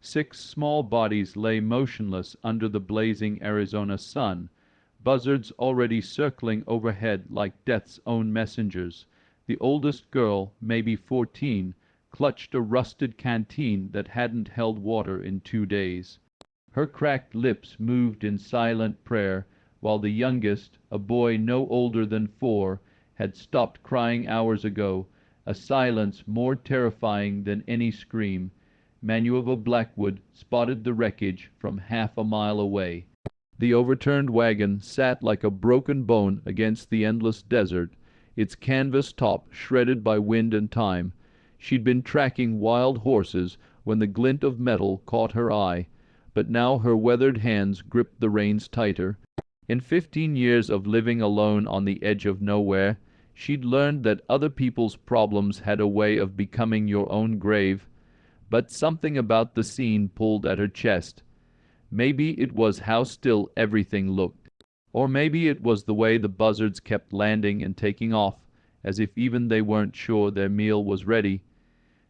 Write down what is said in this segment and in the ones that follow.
6 small bodies lay motionless under the blazing Arizona sun, buzzards already circling overhead like death's own messengers. The oldest girl, maybe 14, clutched a rusted canteen that hadn't held water in 2 days. Her cracked lips moved in silent prayer, while the youngest, a boy no older than 4, had stopped crying hours ago, a silence more terrifying than any scream. Manuel Blackwood spotted the wreckage from half a mile away. The overturned wagon sat like a broken bone against the endless desert, its canvas top shredded by wind and time. She'd been tracking wild horses when the glint of metal caught her eye, but now her weathered hands gripped the reins tighter. In 15 years of living alone on the edge of nowhere, she'd learned that other people's problems had a way of becoming your own grave. But something about the scene pulled at her chest. Maybe it was how still everything looked. Or maybe it was the way the buzzards kept landing and taking off, as if even they weren't sure their meal was ready.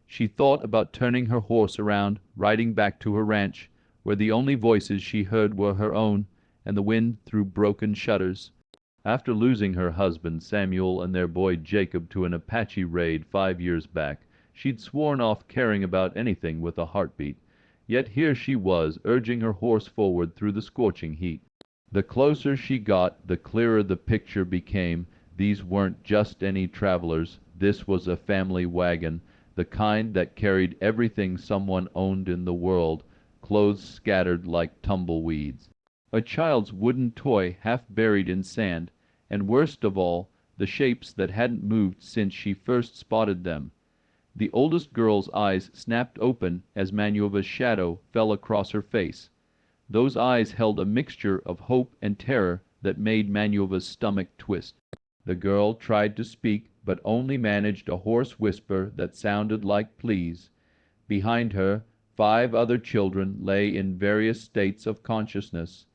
She thought about turning her horse around, riding back to her ranch, where the only voices she heard were her own, and the wind through broken shutters. After losing her husband Samuel and their boy Jacob to an Apache raid 5 years back, she'd sworn off caring about anything with a heartbeat. Yet here she was, urging her horse forward through the scorching heat. The closer she got, the clearer the picture became. These weren't just any travelers. This was a family wagon, the kind that carried everything someone owned in the world, clothes scattered like tumbleweeds. A child's wooden toy half buried in sand, and worst of all, the shapes that hadn't moved since she first spotted them. The oldest girl's eyes snapped open as Manuela's shadow fell across her face. Those eyes held a mixture of hope and terror that made Manuela's stomach twist. The girl tried to speak, but only managed a hoarse whisper that sounded like pleas. Behind her, 5 other children lay in various states of consciousness,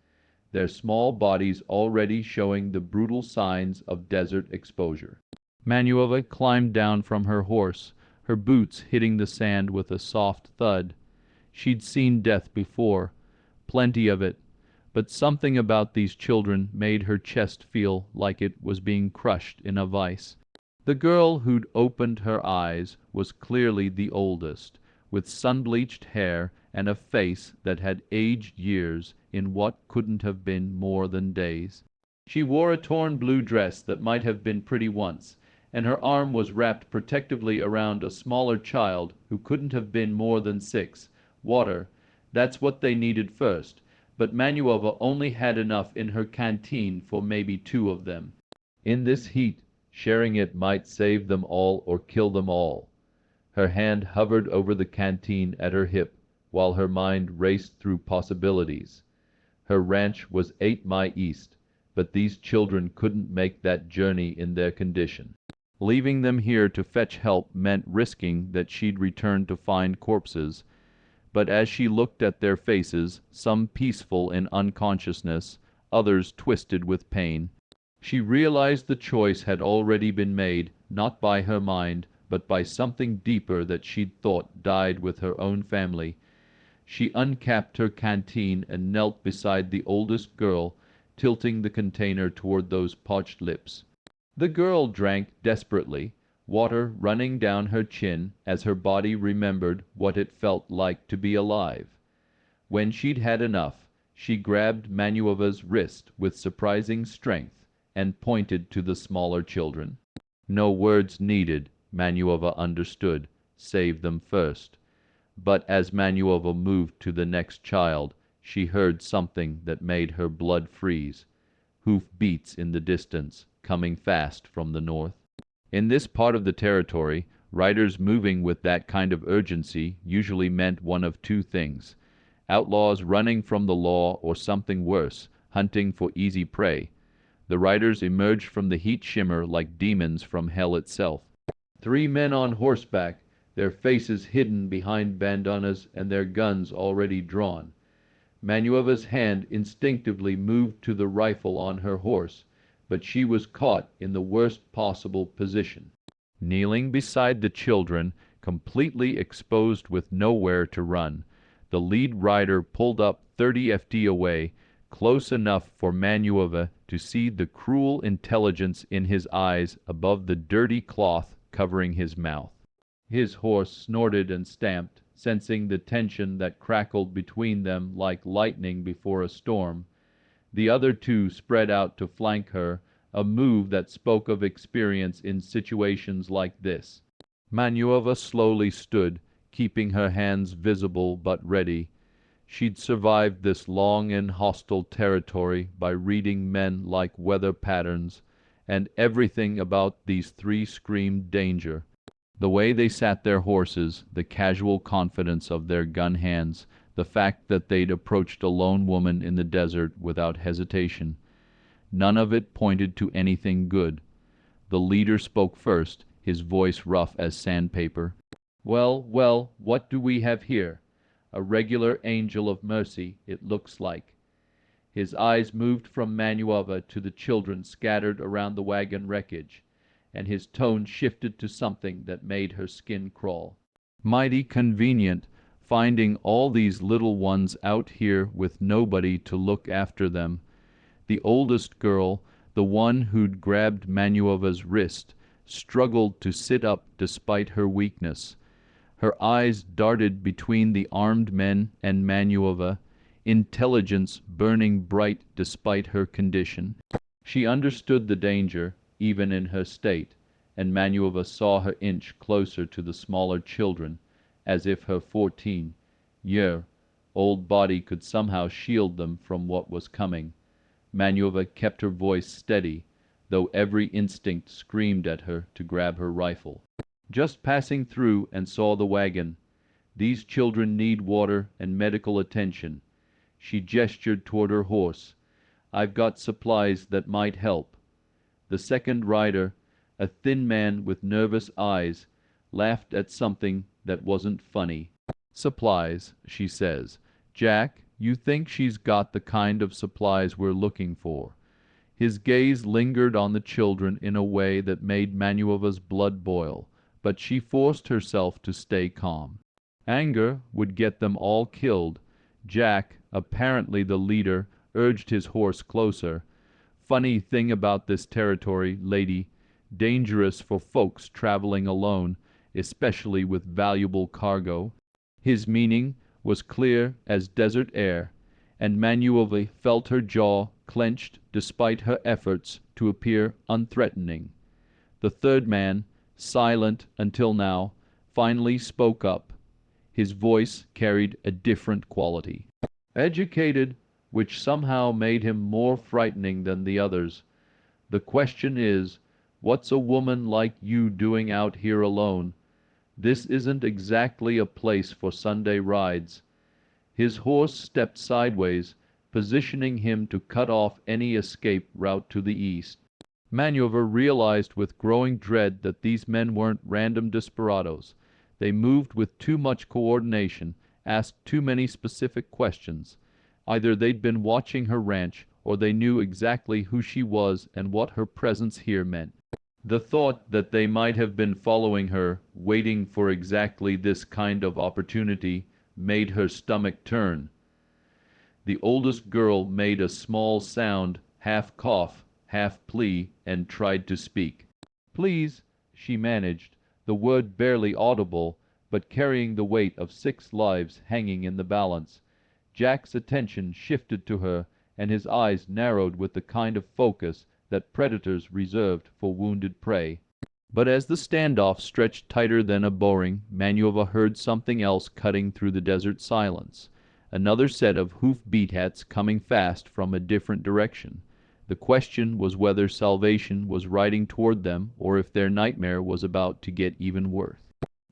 their small bodies already showing the brutal signs of desert exposure. Manuela climbed down from her horse, her boots hitting the sand with a soft thud. She'd seen death before, plenty of it, but something about these children made her chest feel like it was being crushed in a vice. The girl who'd opened her eyes was clearly the oldest, with sun-bleached hair and a face that had aged years in what couldn't have been more than days. She wore a torn blue dress that might have been pretty once, and her arm was wrapped protectively around a smaller child who couldn't have been more than 6. Water, that's what they needed first, but Manuela only had enough in her canteen for maybe 2 of them. In this heat, sharing it might save them all or kill them all. Her hand hovered over the canteen at her hip, while her mind raced through possibilities. Her ranch was 8 miles east, but these children couldn't make that journey in their condition. Leaving them here to fetch help meant risking that she'd return to find corpses, but as she looked at their faces, some peaceful in unconsciousness, others twisted with pain, she realized the choice had already been made, not by her mind, but by something deeper that she'd thought died with her own family. She uncapped her canteen and knelt beside the oldest girl, tilting the container toward those parched lips. The girl drank desperately, water running down her chin as her body remembered what it felt like to be alive. When she'd had enough, she grabbed Manuela's wrist with surprising strength and pointed to the smaller children. No words needed, Manuela understood. Save them first. But as Manuela moved to the next child, she heard something that made her blood freeze. Hoof beats in the distance, coming fast from the north. In this part of the territory, riders moving with that kind of urgency usually meant one of 2 things: outlaws running from the law, or something worse, hunting for easy prey. The riders emerged from the heat shimmer like demons from hell itself. 3 men on horseback, their faces hidden behind bandanas and their guns already drawn. Manuela's hand instinctively moved to the rifle on her horse, but she was caught in the worst possible position. Kneeling beside the children, completely exposed with nowhere to run, The lead rider pulled up 30 ft away, close enough for Manueva to see the cruel intelligence in his eyes above the dirty cloth covering his mouth. His horse snorted and stamped, sensing the tension that crackled between them like lightning before a storm. The other two spread out to flank her, a move that spoke of experience in situations like this. Manueva slowly stood, keeping her hands visible but ready. She'd survived this long and hostile territory by reading men like weather patterns, and everything about these three screamed danger. The way they sat their horses, the casual confidence of their gun hands, the fact that they'd approached a lone woman in the desert without hesitation. None of it pointed to anything good. The leader spoke first, his voice rough as sandpaper. "Well, well, what do we have here? A regular angel of mercy, it looks like." His eyes moved from Manueva to the children scattered around the wagon wreckage, and his tone shifted to something that made her skin crawl. "Mighty convenient, finding all these little ones out here with nobody to look after them." The oldest girl, the one who'd grabbed Manueva's wrist, struggled to sit up despite her weakness. Her eyes darted between the armed men and Manueva, intelligence burning bright despite her condition. She understood the danger, even in her state, and Manueva saw her inch closer to the smaller children, as if her 14-year-old body could somehow shield them from what was coming. Manueva kept her voice steady, though every instinct screamed at her to grab her rifle. "Just passing through and saw the wagon. These children need water and medical attention." She gestured toward her horse. "I've got supplies that might help." The second rider, a thin man with nervous eyes, laughed at something that wasn't funny. "Supplies," she says. "Jack, you think she's got the kind of supplies we're looking for?" His gaze lingered on the children in a way that made Manueva's blood boil, but she forced herself to stay calm. Anger would get them all killed. Jack, apparently the leader, urged his horse closer. "Funny thing about this territory, lady. Dangerous for folks traveling alone, especially with valuable cargo." His meaning was clear as desert air, and Manueva felt her jaw clenched despite her efforts to appear unthreatening. The third man, silent until now, finally spoke up. His voice carried a different quality. Educated, which somehow made him more frightening than the others. "The question is, what's a woman like you doing out here alone? This isn't exactly a place for Sunday rides." His horse stepped sideways, positioning him to cut off any escape route to the east. Manueva realized with growing dread that these men weren't random desperados. They moved with too much coordination, asked too many specific questions. Either they'd been watching her ranch, or they knew exactly who she was and what her presence here meant. The thought that they might have been following her, waiting for exactly this kind of opportunity, made her stomach turn. The oldest girl made a small sound, half cough, half plea, and tried to speak. "Please," she managed, the word barely audible, but carrying the weight of 6 lives hanging in the balance. Jack's attention shifted to her, and his eyes narrowed with the kind of focus that predators reserved for wounded prey. But as the standoff stretched tighter than a bowring, Manueva heard something else cutting through the desert silence. Another set of hoof-beat hats coming fast from a different direction. The question was whether salvation was riding toward them or if their nightmare was about to get even worse.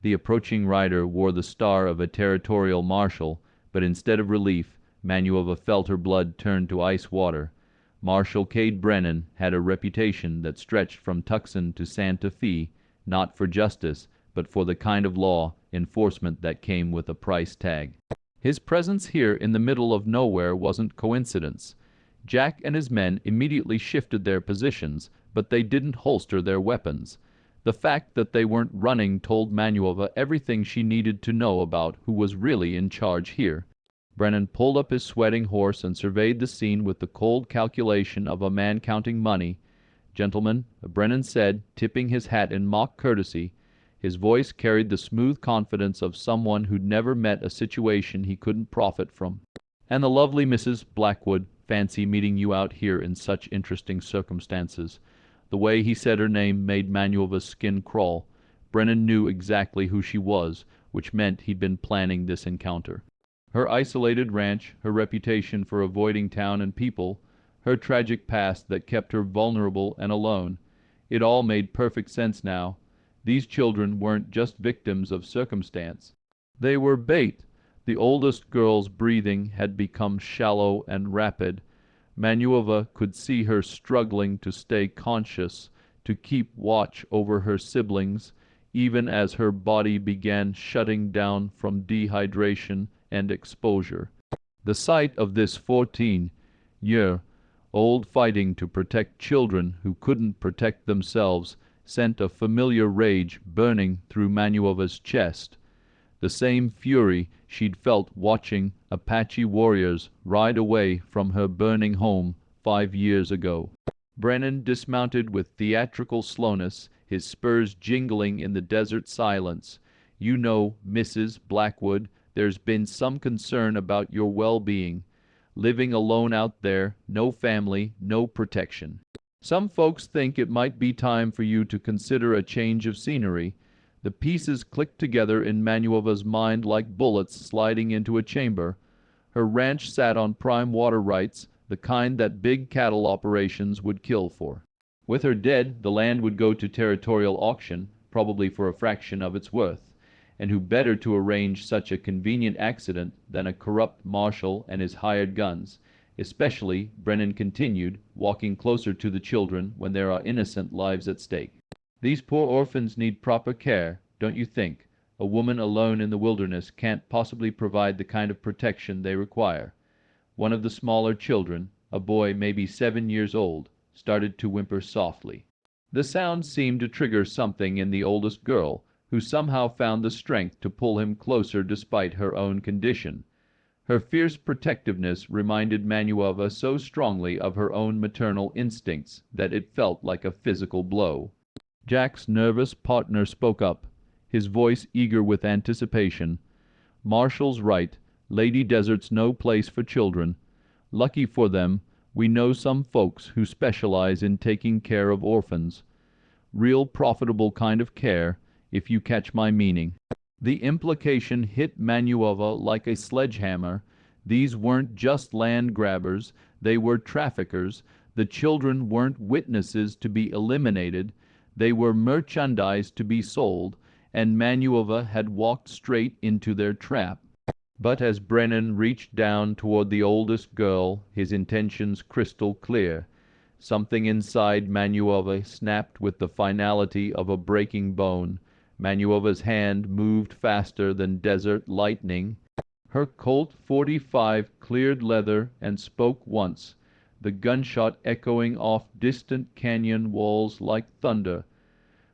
The approaching rider wore the star of a territorial marshal, but instead of relief, Manueva felt her blood turn to ice water. Marshal Cade Brennan had a reputation that stretched from Tucson to Santa Fe, not for justice, but for the kind of law enforcement that came with a price tag. His presence here in the middle of nowhere wasn't coincidence. Jack and his men immediately shifted their positions, but they didn't holster their weapons. The fact that they weren't running told Manueva everything she needed to know about who was really in charge here. Brennan pulled up his sweating horse and surveyed the scene with the cold calculation of a man counting money. "Gentlemen," Brennan said, tipping his hat in mock courtesy. His voice carried the smooth confidence of someone who'd never met a situation he couldn't profit from. "And the lovely Mrs. Blackwood. Fancy meeting you out here in such interesting circumstances." The way he said her name made Manuel's skin crawl. Brennan knew exactly who she was, which meant he'd been planning this encounter. Her isolated ranch, her reputation for avoiding town and people, her tragic past that kept her vulnerable and alone. It all made perfect sense now. These children weren't just victims of circumstance. They were bait. The oldest girl's breathing had become shallow and rapid. Manueva could see her struggling to stay conscious, to keep watch over her siblings, even as her body began shutting down from dehydration and exposure. The sight of this 14-year-old fighting to protect children who couldn't protect themselves sent a familiar rage burning through Manueva's chest. The same fury she'd felt watching Apache warriors ride away from her burning home 5 years ago. Brennan dismounted with theatrical slowness, his spurs jingling in the desert silence. "You know, Mrs. Blackwood, there's been some concern about your well-being. Living alone out there, no family, no protection. Some folks think it might be time for you to consider a change of scenery." The pieces clicked together in Manueva's mind like bullets sliding into a chamber. Her ranch sat on prime water rights, the kind that big cattle operations would kill for. With her dead, the land would go to territorial auction, probably for a fraction of its worth. And who better to arrange such a convenient accident than a corrupt marshal and his hired guns? Especially, Brennan continued, walking closer to the children when there are innocent lives at stake. "These poor orphans need proper care, don't you think? A woman alone in the wilderness can't possibly provide the kind of protection they require." One of the smaller children, a boy maybe 7 years old, started to whimper softly. The sound seemed to trigger something in the oldest girl, who somehow found the strength to pull him closer despite her own condition. Her fierce protectiveness reminded Manueva so strongly of her own maternal instincts that it felt like a physical blow. Jack's nervous partner spoke up, his voice eager with anticipation. "Marshall's right. Lady Desert's no place for children. Lucky for them, we know some folks who specialize in taking care of orphans. Real profitable kind of care, if you catch my meaning." The implication hit Manueva like a sledgehammer. These weren't just land grabbers, they were traffickers. The children weren't witnesses to be eliminated, they were merchandise to be sold, and Manueva had walked straight into their trap. But as Brennan reached down toward the oldest girl, his intentions crystal clear. Something inside Manueva snapped with the finality of a breaking bone. Manueva's hand moved faster than desert lightning. Her Colt .45 cleared leather and spoke once, the gunshot echoing off distant canyon walls like thunder.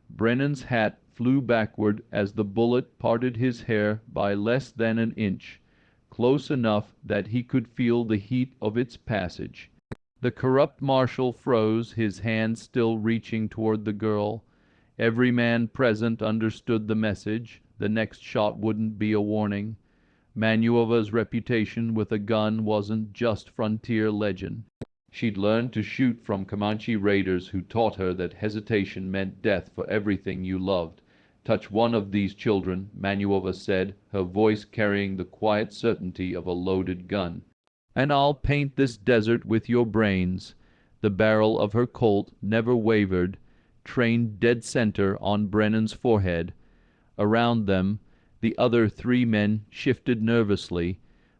Brennan's hat flew backward as the bullet parted his hair by less than an inch, close enough that he could feel the heat of its passage. The corrupt marshal froze, his hand still reaching toward the girl. Every man present understood the message. The next shot wouldn't be a warning. Manueva's reputation with a gun wasn't just frontier legend. She'd learned to shoot from Comanche raiders who taught her that hesitation meant death for everything you loved. "Touch one of these children," Manueva said, her voice carrying the quiet certainty of a loaded gun, "and I'll paint this desert with your brains." The barrel of her Colt never wavered, trained dead center on Brennan's forehead. Around them, the other 3 men shifted nervously,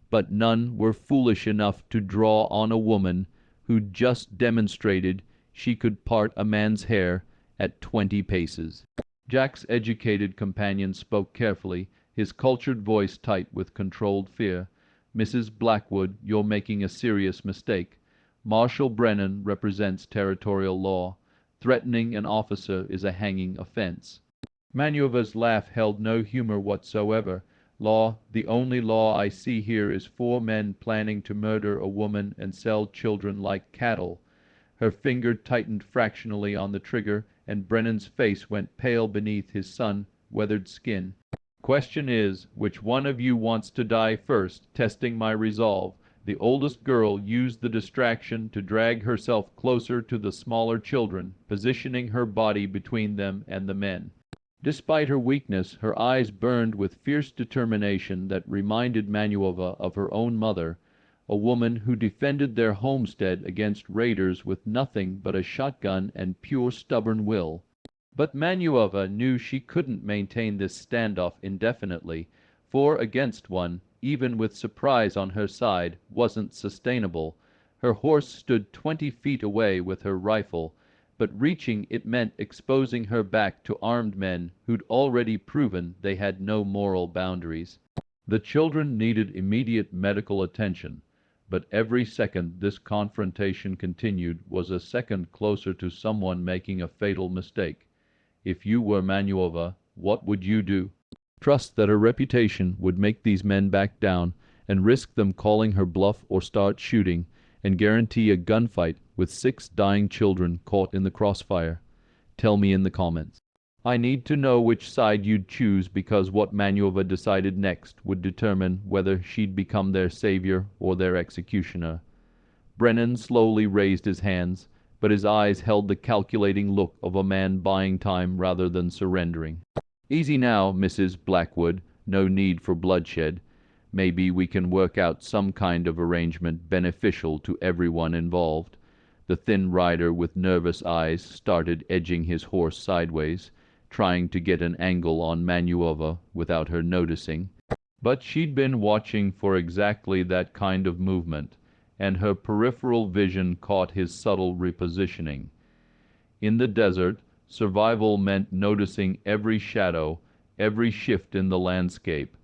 but none were foolish enough to draw on a woman who'd just demonstrated she could part a man's hair at 20 paces. Jack's educated companion spoke carefully, his cultured voice tight with controlled fear. "Mrs. Blackwood, you're making a serious mistake. Marshal Brennan represents territorial law. Threatening an officer is a hanging offense." Manueva's laugh held no humor whatsoever. Law, the only law I see here is four men planning to murder a woman and sell children like cattle. Her finger tightened fractionally on the trigger, and Brennan's face went pale beneath his sun-weathered skin. Question is, which one of you wants to die first, testing my resolve. The oldest girl used the distraction to drag herself closer to the smaller children, positioning her body between them and the men. Despite her weakness, her eyes burned with fierce determination that reminded Manuova of her own mother, a woman who defended their homestead against raiders with nothing but a shotgun and pure stubborn will. But Manuova knew she couldn't maintain this standoff indefinitely. 4 against 1, even with surprise on her side, wasn't sustainable. Her horse stood 20 feet away with her rifle, but reaching it meant exposing her back to armed men who'd already proven they had no moral boundaries. The children needed immediate medical attention, but every second this confrontation continued was a second closer to someone making a fatal mistake. If you were Manuova, what would you do? Trust that her reputation would make these men back down, and risk them calling her bluff or start shooting, and guarantee a gunfight with 6 dying children caught in the crossfire? Tell me in the comments. I need to know which side you'd choose, because what Manuova decided next would determine whether she'd become their savior or their executioner. Brennan slowly raised his hands, but his eyes held the calculating look of a man buying time rather than surrendering. Easy now, Mrs. Blackwood. No need for bloodshed. Maybe we can work out some kind of arrangement beneficial to everyone involved. The thin rider with nervous eyes started edging his horse sideways, trying to get an angle on Manuova without her noticing. But she'd been watching for exactly that kind of movement, and her peripheral vision caught his subtle repositioning. In the desert, survival meant noticing every shadow, every shift in the landscape,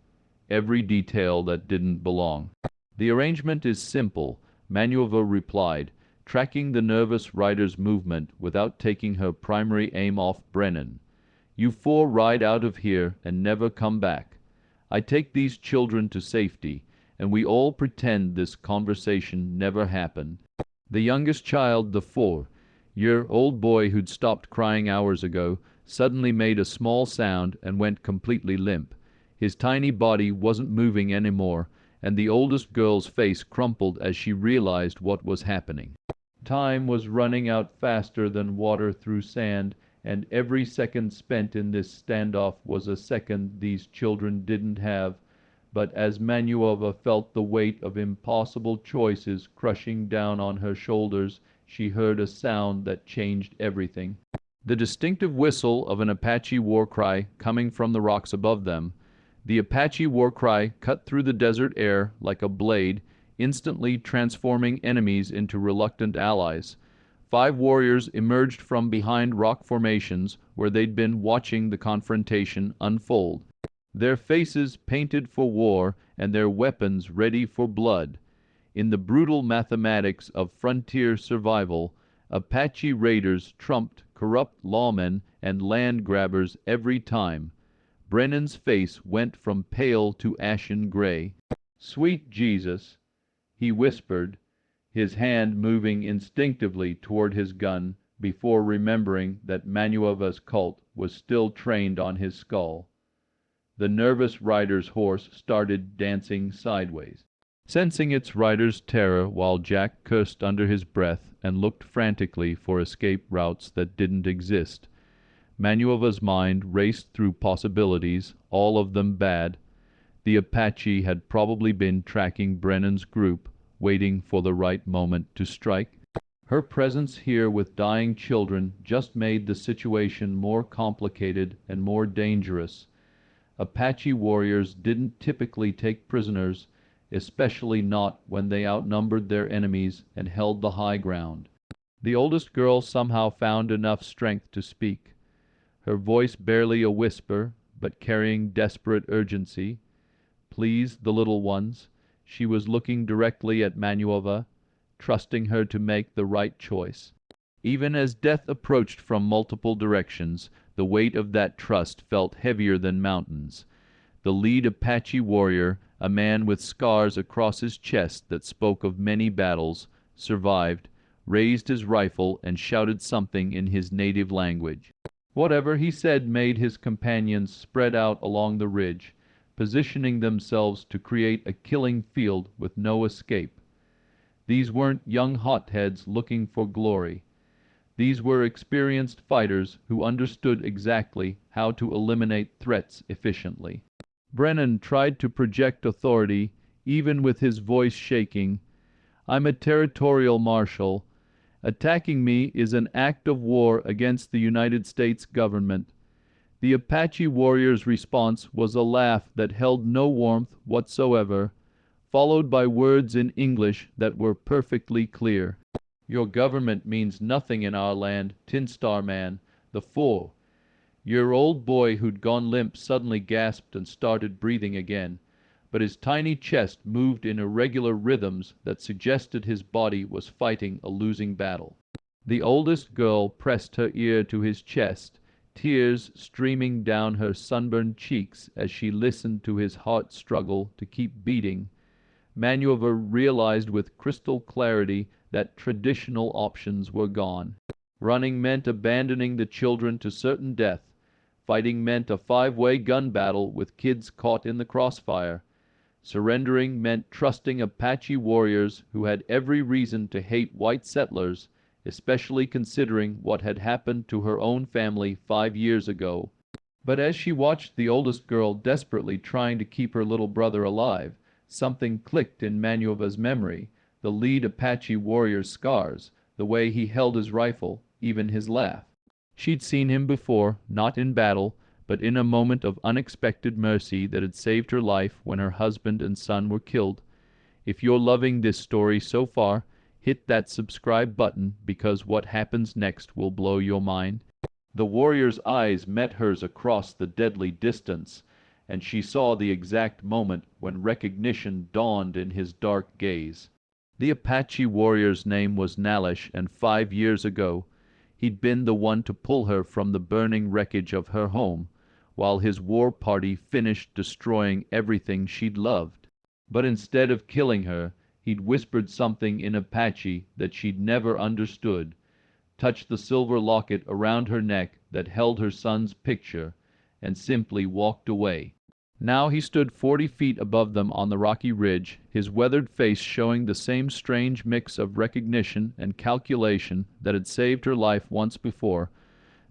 every detail that didn't belong. The arrangement is simple, Manuova replied, tracking the nervous rider's movement without taking her primary aim off Brennan. You 4 ride out of here and never come back. I take these children to safety, and we all pretend this conversation never happened. The youngest child, the 4-year old boy who'd stopped crying hours ago, suddenly made a small sound and went completely limp. His tiny body wasn't moving anymore, and the oldest girl's face crumpled as she realized what was happening. Time was running out faster than water through sand, and every second spent in this standoff was a second these children didn't have. But as Manuova felt the weight of impossible choices crushing down on her shoulders, she heard a sound that changed everything. The distinctive whistle of an Apache war cry coming from the rocks above them. The Apache war cry cut through the desert air like a blade, instantly transforming enemies into reluctant allies. 5 warriors emerged from behind rock formations where they'd been watching the confrontation unfold, their faces painted for war and their weapons ready for blood. In the brutal mathematics of frontier survival, Apache raiders trumped corrupt lawmen and land grabbers every time. Brennan's face went from pale to ashen gray. "Sweet Jesus," he whispered, his hand moving instinctively toward his gun before remembering that Manuova's Colt was still trained on his skull. The nervous rider's horse started dancing sideways. Sensing its rider's terror, while Jack cursed under his breath and looked frantically for escape routes that didn't exist, Manuova's mind raced through possibilities, all of them bad. The Apache had probably been tracking Brennan's group, waiting for the right moment to strike. Her presence here with dying children just made the situation more complicated and more dangerous. Apache warriors didn't typically take prisoners, especially not when they outnumbered their enemies and held the high ground. The oldest girl somehow found enough strength to speak, her voice barely a whisper, but carrying desperate urgency. "Please, the little ones." She was looking directly at Manuova, trusting her to make the right choice. Even as death approached from multiple directions, the weight of that trust felt heavier than mountains. The lead Apache warrior, a man with scars across his chest that spoke of many battles, survived, raised his rifle and shouted something in his native language. Whatever he said made his companions spread out along the ridge, positioning themselves to create a killing field with no escape. These weren't young hotheads looking for glory. These were experienced fighters who understood exactly how to eliminate threats efficiently. Brennan tried to project authority, even with his voice shaking. "I'm a territorial marshal. Attacking me is an act of war against the United States government." The Apache warrior's response was a laugh that held no warmth whatsoever, followed by words in English that were perfectly clear. "Your government means nothing in our land, Tin Star Man. The foe." Your old boy who'd gone limp suddenly gasped and started breathing again, but his tiny chest moved in irregular rhythms that suggested his body was fighting a losing battle. The oldest girl pressed her ear to his chest, tears streaming down her sunburned cheeks as she listened to his heart struggle to keep beating. Manuva realized with crystal clarity that traditional options were gone. Running meant abandoning the children to certain death. Fighting meant a five-way gun battle with kids caught in the crossfire. Surrendering meant trusting Apache warriors who had every reason to hate white settlers, especially considering what had happened to her own family 5 years ago. But as she watched the oldest girl desperately trying to keep her little brother alive, something clicked in Manuva's memory: the lead Apache warrior's scars, the way he held his rifle, even his laugh. She'd seen him before, not in battle, but in a moment of unexpected mercy that had saved her life when her husband and son were killed. If you're loving this story so far, hit that subscribe button, because what happens next will blow your mind. The warrior's eyes met hers across the deadly distance, and she saw the exact moment when recognition dawned in his dark gaze. The Apache warrior's name was Nalish, and 5 years ago he'd been the one to pull her from the burning wreckage of her home, while his war party finished destroying everything she'd loved. But instead of killing her, he'd whispered something in Apache that she'd never understood, touched the silver locket around her neck that held her son's picture, and simply walked away. Now he stood 40 feet above them on the rocky ridge, his weathered face showing the same strange mix of recognition and calculation that had saved her life once before.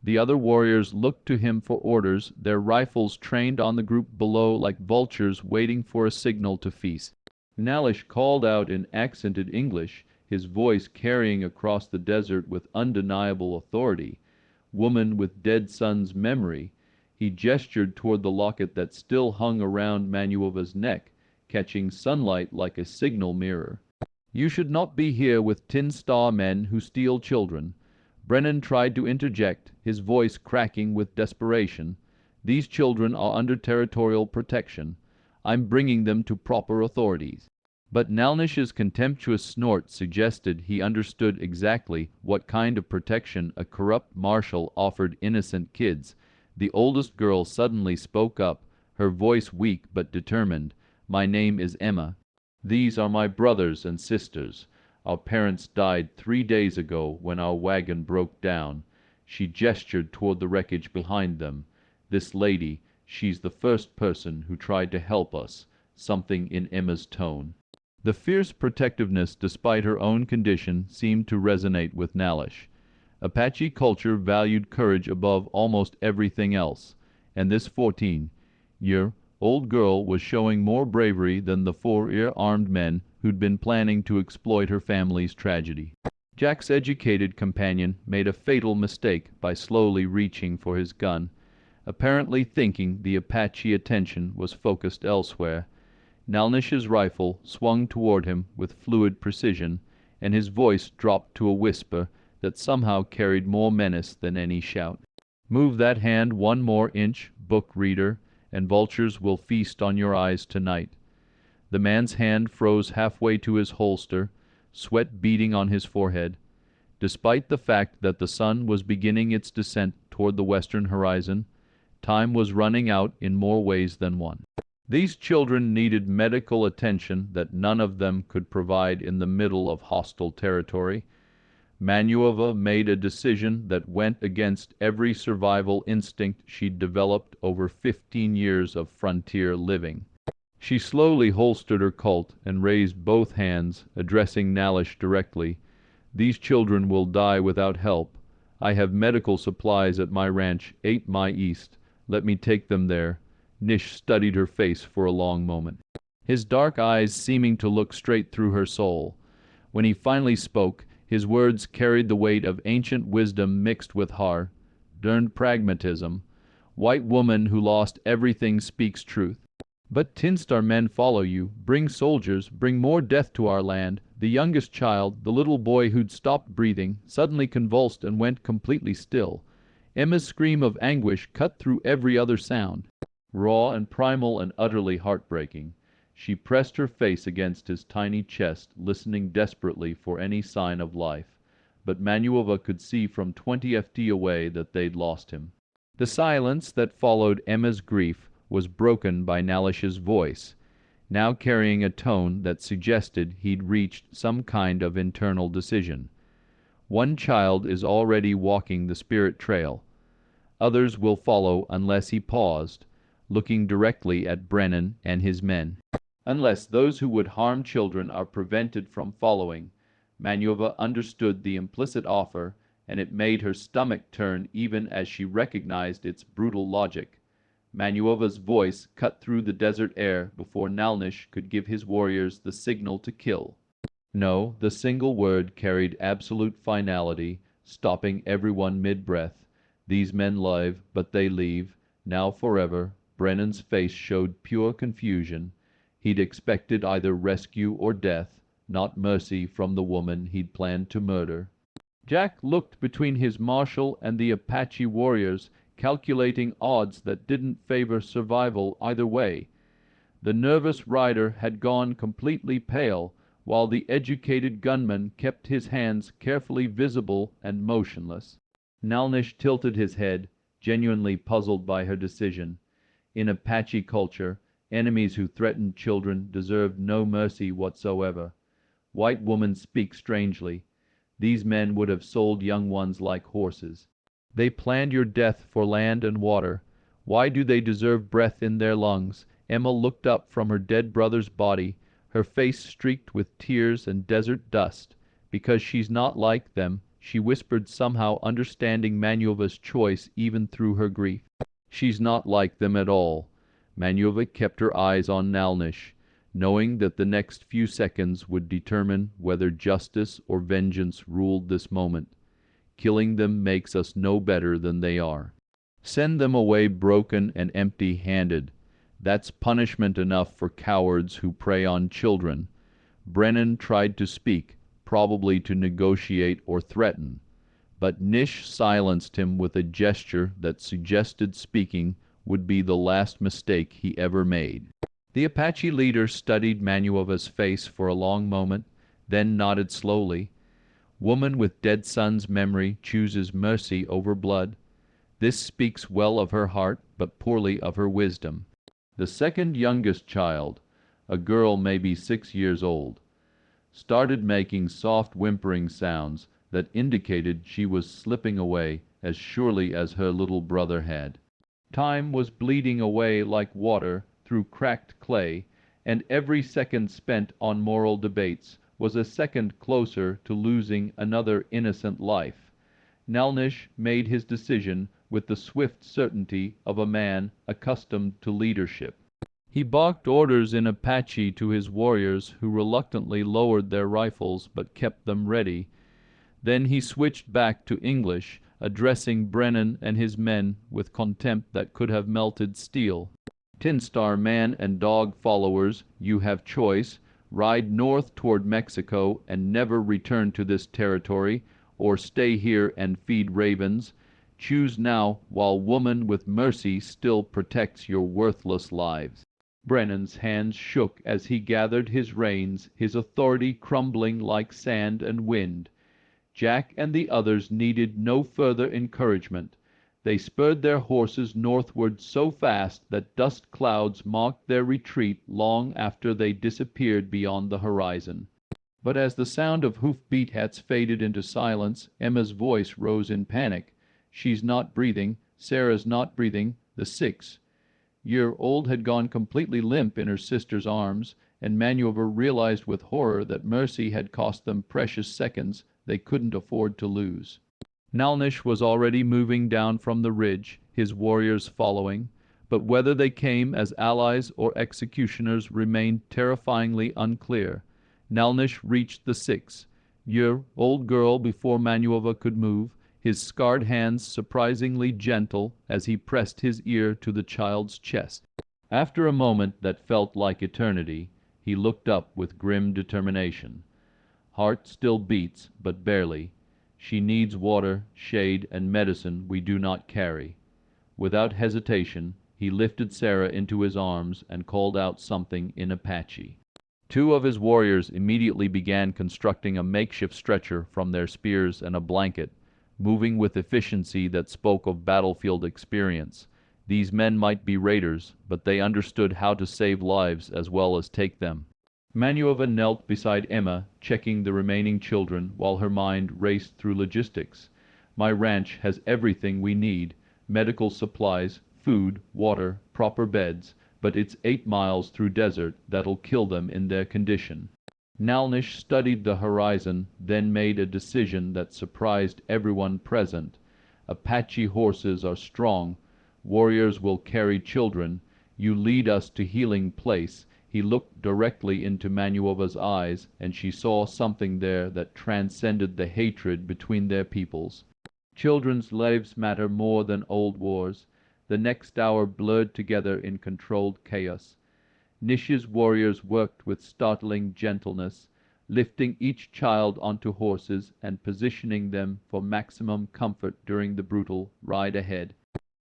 The other warriors looked to him for orders, their rifles trained on the group below like vultures waiting for a signal to feast. Nalish called out in accented English, his voice carrying across the desert with undeniable authority. "Woman with dead son's memory." He gestured toward the locket that still hung around Manuva's neck, catching sunlight like a signal mirror. "You should not be here with Tin Star men who steal children." Brennan tried to interject, his voice cracking with desperation. "These children are under territorial protection. I'm bringing them to proper authorities." But Nalnish's contemptuous snort suggested he understood exactly what kind of protection a corrupt marshal offered innocent kids. The oldest girl suddenly spoke up, her voice weak but determined. "My name is Emma. These are my brothers and sisters. Our parents died 3 days ago when our wagon broke down." She gestured toward the wreckage behind them. "This lady, she's the first person who tried to help us." Something in Emma's tone. The fierce protectiveness despite her own condition seemed to resonate with Nalish. Apache culture valued courage above almost everything else, and this 14-year-old girl was showing more bravery than the 4 armed men who'd been planning to exploit her family's tragedy. Jack's educated companion made a fatal mistake by slowly reaching for his gun, apparently thinking the Apache attention was focused elsewhere. Nalnish's rifle swung toward him with fluid precision, and his voice dropped to a whisper that somehow carried more menace than any shout. "Move that hand 1 more inch, book reader, and vultures will feast on your eyes tonight." The man's hand froze halfway to his holster, sweat beading on his forehead. Despite the fact that the sun was beginning its descent toward the western horizon, Time was running out in more ways than one. These children needed medical attention that none of them could provide in the middle of hostile territory. Manuova made a decision that went against every survival instinct she'd developed over 15 years of frontier living. She slowly holstered her Colt and raised both hands, addressing Nalish directly. "These children will die without help. I have medical supplies at my ranch 8 mi east. Let me take them there." Nish studied her face for a long moment, his dark eyes seeming to look straight through her soul. When he finally spoke, his words carried the weight of ancient wisdom mixed with hard-earned pragmatism. "White woman who lost everything speaks truth. But Tinstar men follow you. Bring soldiers, bring more death to our land." The youngest child, the little boy who'd stopped breathing, suddenly convulsed and went completely still. Emma's scream of anguish cut through every other sound, raw and primal and utterly heartbreaking. She pressed her face against his tiny chest, listening desperately for any sign of life. But Manuova could see from 20 FT away that they'd lost him. The silence that followed Emma's grief was broken by Nalish's voice, now carrying a tone that suggested he'd reached some kind of internal decision. "One child is already walking the spirit trail. Others will follow unless," he paused, looking directly at Brennan and his men, "unless those who would harm children are prevented from following." Manuova understood the implicit offer, and it made her stomach turn even as she recognized its brutal logic. Manuova's voice cut through the desert air before Nalnish could give his warriors the signal to kill. No, the single word carried absolute finality, stopping everyone mid-breath. "These men live, but they leave, now forever." Brennan's face showed pure confusion. He'd expected either rescue or death, not mercy from the woman he'd planned to murder. Jack looked between his marshal and the Apache warriors, calculating odds that didn't favor survival either way. The nervous rider had gone completely pale, while the educated gunman kept his hands carefully visible and motionless. Nalnish tilted his head, genuinely puzzled by her decision. In Apache culture, enemies who threatened children deserved no mercy whatsoever. White women speak strangely. These men would have sold young ones like horses. They planned your death for land and water. Why do they deserve breath in their lungs? Emma looked up from her dead brother's body, her face streaked with tears and desert dust. "Because she's not like them," she whispered, somehow understanding Manuova's choice even through her grief. "She's not like them at all." Manuova kept her eyes on Nalnish, knowing that the next few seconds would determine whether justice or vengeance ruled this moment. "Killing them makes us no better than they are. Send them away broken and empty-handed. That's punishment enough for cowards who prey on children." Brennan tried to speak, probably to negotiate or threaten, but Nish silenced him with a gesture that suggested speaking would be the last mistake he ever made. The Apache leader studied Manuova's face for a long moment, then nodded slowly. "Woman with dead son's memory chooses mercy over blood. This speaks well of her heart, but poorly of her wisdom." The second youngest child, a girl maybe 6 years old, started making soft whimpering sounds that indicated she was slipping away as surely as her little brother had. Time was bleeding away like water through cracked clay, and every second spent on moral debates was a second closer to losing another innocent life. Nalnish made his decision with the swift certainty of a man accustomed to leadership. He barked orders in Apache to his warriors, who reluctantly lowered their rifles but kept them ready. Then he switched back to English, addressing Brennan and his men with contempt that could have melted steel. "Tinstar man and dog followers, you have choice. Ride north toward Mexico and never return to this territory, or stay here and feed ravens. Choose now, while woman with mercy still protects your worthless lives." Brennan's hands shook as he gathered his reins, his authority crumbling like sand and wind. Jack and the others needed no further encouragement. They spurred their horses northward so fast that dust clouds marked their retreat long after they disappeared beyond the horizon. But as the sound of hoof-beat hats faded into silence, Emma's voice rose in panic. "She's not breathing. Sarah's not breathing. The 6-year-old had gone completely limp in her sister's arms, and Manuova realized with horror that mercy had cost them precious seconds they couldn't afford to lose. Nalnish was already moving down from the ridge, his warriors following, but whether they came as allies or executioners remained terrifyingly unclear. Nalnish reached the 6-year-old girl before Manuova could move, his scarred hands surprisingly gentle as he pressed his ear to the child's chest. After a moment that felt like eternity, he looked up with grim determination. "Heart still beats, but barely. She needs water, shade, and medicine we do not carry." Without hesitation, he lifted Sarah into his arms and called out something in Apache. Two of his warriors immediately began constructing a makeshift stretcher from their spears and a blanket, moving with efficiency that spoke of battlefield experience. These men might be raiders, but they understood how to save lives as well as take them. Manuova knelt beside Emma, checking the remaining children while her mind raced through logistics. "My ranch has everything we need, medical supplies, food, water, proper beds, but it's 8 miles through desert that'll kill them in their condition." Nalnish studied the horizon, then made a decision that surprised everyone present. "Apache horses are strong. Warriors will carry children. You lead us to healing place." He looked directly into Manuova's eyes, and she saw something there that transcended the hatred between their peoples. Children's lives matter more than old wars. The next hour blurred together in controlled chaos. Nish's warriors worked with startling gentleness, lifting each child onto horses and positioning them for maximum comfort during the brutal ride ahead.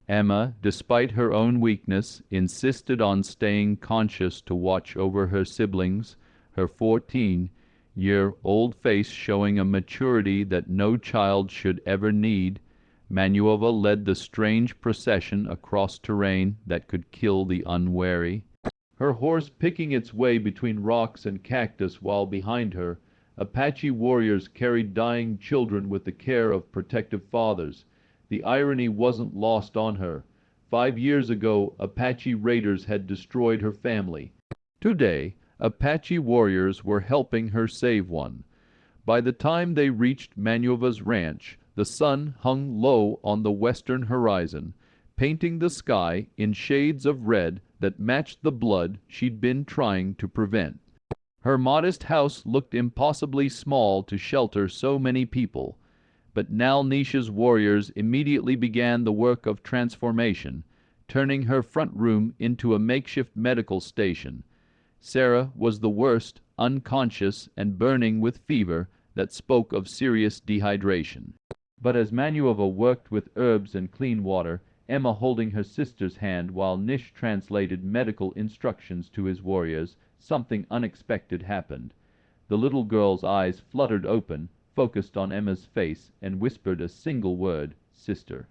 Emma, despite her own weakness, insisted on staying conscious to watch over her siblings, her 14-year-old face showing a maturity that no child should ever need. Manuova led the strange procession across terrain that could kill the unwary, her horse picking its way between rocks and cactus while behind her, Apache warriors carried dying children with the care of protective fathers. The irony wasn't lost on her. 5 years ago, Apache raiders had destroyed her family. Today, Apache warriors were helping her save one. By the time they reached Manuova's ranch, the sun hung low on the western horizon, painting the sky in shades of red that matched the blood she'd been trying to prevent. Her modest house looked impossibly small to shelter so many people, but Nalnish's warriors immediately began the work of transformation, turning her front room into a makeshift medical station. Sarah was the worst, unconscious and burning with fever that spoke of serious dehydration. But as Manuova worked with herbs and clean water, Emma holding her sister's hand while Nish translated medical instructions to his warriors, something unexpected happened. The little girl's eyes fluttered open, focused on Emma's face, and whispered a single word, "Sister."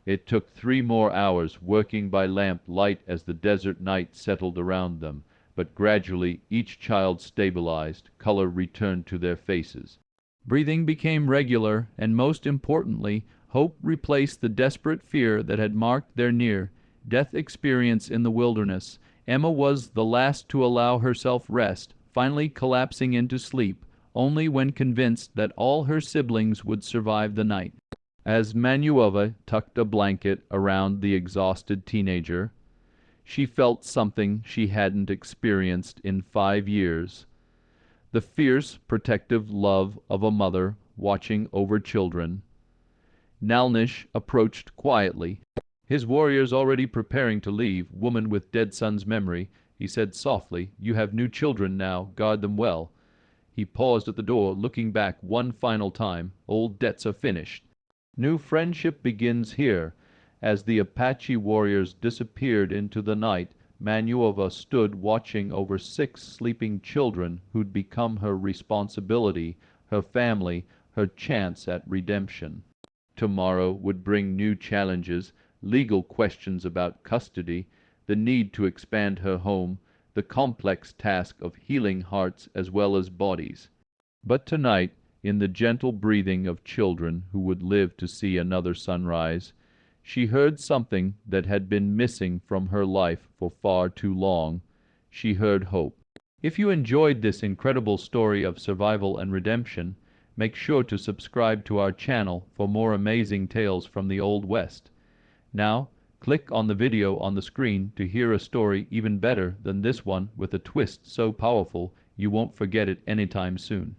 It took 3 more hours, working by lamp light as the desert night settled around them, but gradually each child stabilized, color returned to their faces. Breathing became regular, and most importantly, hope replaced the desperate fear that had marked their near-death experience in the wilderness. Emma was the last to allow herself rest, finally collapsing into sleep, only when convinced that all her siblings would survive the night. As Manuova tucked a blanket around the exhausted teenager, she felt something she hadn't experienced in 5 years. The fierce, protective love of a mother watching over children. Nalnish approached quietly, his warriors already preparing to leave, woman with dead son's memory. He said softly, "You have new children now, guard them well." He paused at the door, looking back one final time. "Old debts are finished. New friendship begins here." As the Apache warriors disappeared into the night, Manuova stood watching over 6 sleeping children who'd become her responsibility, her family, her chance at redemption. Tomorrow would bring new challenges, legal questions about custody, the need to expand her home, the complex task of healing hearts as well as bodies. But tonight, in the gentle breathing of children who would live to see another sunrise, she heard something that had been missing from her life for far too long. She heard hope. If you enjoyed this incredible story of survival and redemption, make sure to subscribe to our channel for more amazing tales from the Old West. Now, click on the video on the screen to hear a story even better than this one with a twist so powerful you won't forget it anytime soon.